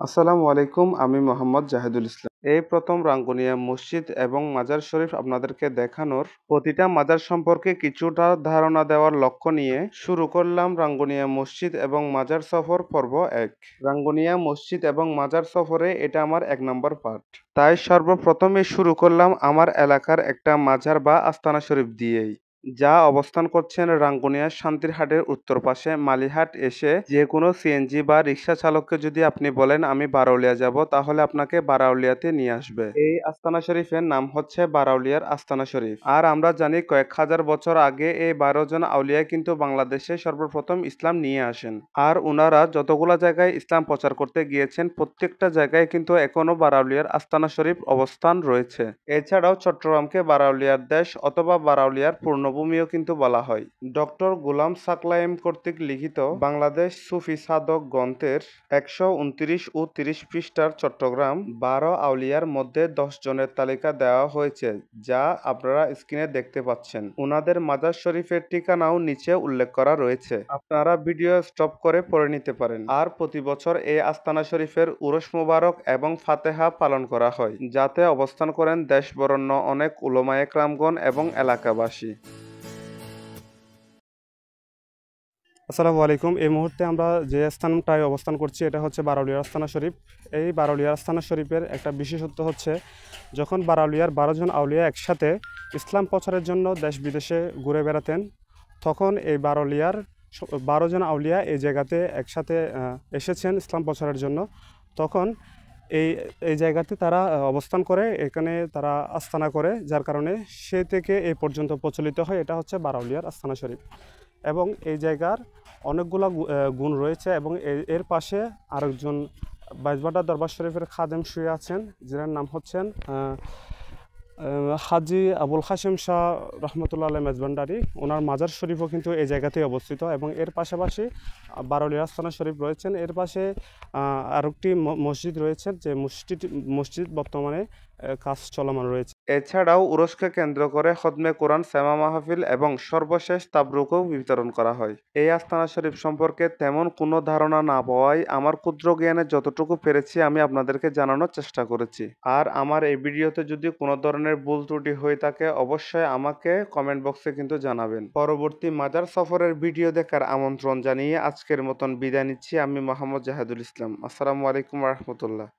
আসসালামু আলাইকুম। আমি মোহাম্মদ জাহিদুল ইসলাম। এই প্রথম রাঙ্গুনিয়া মসজিদ এবং মাজার শরীফ আপনাদেরকে দেখানোর, প্রতিটা মাজার সম্পর্কে কিছুটা ধারণা দেওয়ার লক্ষ্য নিয়ে শুরু করলাম রাঙ্গুনিয়া মসজিদ এবং মাজার সফর পর্ব ১। রাঙ্গুনিয়া মসজিদ এবং মাজার সফরে এটা আমার ১ নম্বর পার্ট। তাই সর্বপ্রথমে শুরু করলাম আমার এলাকার একটা মাজার বা আস্তানা শরীফ দিয়েই, যা অবস্থান করছেন রাঙ্গুনিয়ার শান্তিরহাটের উত্তর পাশে মালিহাট এসে যে কোনো সিএনজি বা রিক্সা চালককে যদি আপনি বলেন আমি বারাউলিয়া যাব, তাহলে আপনাকে বারাউলিয়াতে নিয়ে আসবে। এই আস্তানা শরীফের নাম হচ্ছে বারাউলিয়ার আস্তানা শরীফ। আর আমরা জানি কয়েক হাজার বছর আগে এই ১২ জন আউলিয়া কিন্তু বাংলাদেশে সর্বপ্রথম ইসলাম নিয়ে আসেন। আর উনারা যতগুলা জায়গায় ইসলাম প্রচার করতে গিয়েছেন প্রত্যেকটা জায়গায় কিন্তু এখনো বারাউলিয়ার আস্তানা শরীফ অবস্থান রয়েছে। এছাড়াও চট্টগ্রামকে বারাউলিয়ার দেশ অথবা বারাউলিয়ার পূর্ণভূমিও কিন্তু বলা হয়। ডক্টর গোলাম সাকলায়েম কর্তৃক লিখিত বাংলাদেশ সুফি সাধক গ্রন্থের ১২৯ ও ৩০ পৃষ্ঠার চট্টগ্রাম ১২ আউলিয়ার মধ্যে ১০ জনের তালিকা দেওয়া হয়েছে, যা আপনারা স্ক্রিনে দেখতে পাচ্ছেন। উনাদের মাজার শরীফের ঠিকানাও নিচে উল্লেখ করা রয়েছে। আপনারা ভিডিও স্টপ করে পড়ে নিতে পারেন। আর প্রতি বছর এই আস্তানা শরীফের উরস মোবারক এবং ফাতেহা পালন করা হয়, যাতে অবস্থান করেন দেশ বরেণ্য অনেক উলামায়ে কেরামগণ এবং এলাকাবাসী। আসসালামু আলাইকুম। এই মুহূর্তে আমরা যে স্থানটায় অবস্থান করছি এটা হচ্ছে বারাউলিয়ার আস্তানা শরীফ। এই বারাউলিয়ার আস্তানা শরীফের একটা বিশেষত্ব হচ্ছে, যখন বারাউলিয়ার ১২ জন আউলিয়া একসাথে ইসলাম প্রচারের জন্য দেশ বিদেশে ঘুরে বেড়াতেন, তখন এই বারাউলিয়ার ১২ জন আউলিয়া এই জায়গাতে একসাথে এসেছেন ইসলাম প্রচারের জন্য। তখন এই এই জায়গাতে তারা অবস্থান করে, এখানে তারা আস্তানা করে, যার কারণে সে থেকে এই পর্যন্ত প্রচলিত হয় এটা হচ্ছে বারাউলিয়ার আস্তানা শরীফ। এবং এই জায়গার অনেকগুলো গুণ রয়েছে এবং এর পাশে আরেকজন বাইজবাটা দরবার শরীফের খাদেম শুয়ে আছেন, যার নাম হচ্ছেন হাজি আবুল কাসেম শাহ রহমতুল্লাহ আলাইহি মেজবান্ডারি। ওনার মাজার শরীফও কিন্তু এই জায়গাতেই অবস্থিত এবং এর পাশাপাশি বারাউলিয়া আস্তানা শরীফ রয়েছেন। এর পাশে আরেকটি মসজিদ রয়েছে, যে মসজিদ বর্তমানে কাজ চলমান রয়েছে। এছাড়াও উরসকে কেন্দ্র করে খতমে কোরআন, সেমা মাহফিল এবং সর্বশেষ তাবরুকও বিতরণ করা হয়। এই আস্তানা শরীফ সম্পর্কে তেমন কোনো ধারণা না পাওয়ায় আমার ক্ষুদ্র জ্ঞানে যতটুকু পেরেছি আমি আপনাদেরকে জানানোর চেষ্টা করেছি। আর আমার এই ভিডিওতে যদি কোনো ধরনের ভুল ত্রুটি হয়ে থাকে অবশ্যই আমাকে কমেন্ট বক্সে কিন্তু জানাবেন। পরবর্তী মাজার সফরের ভিডিও দেখার আমন্ত্রণ জানিয়ে আজকের মতন বিদায় নিচ্ছি। আমি মোহাম্মদ জাহিদুল ইসলাম। আসসালামু আলাইকুম ওয়া রাহমাতুল্লাহ।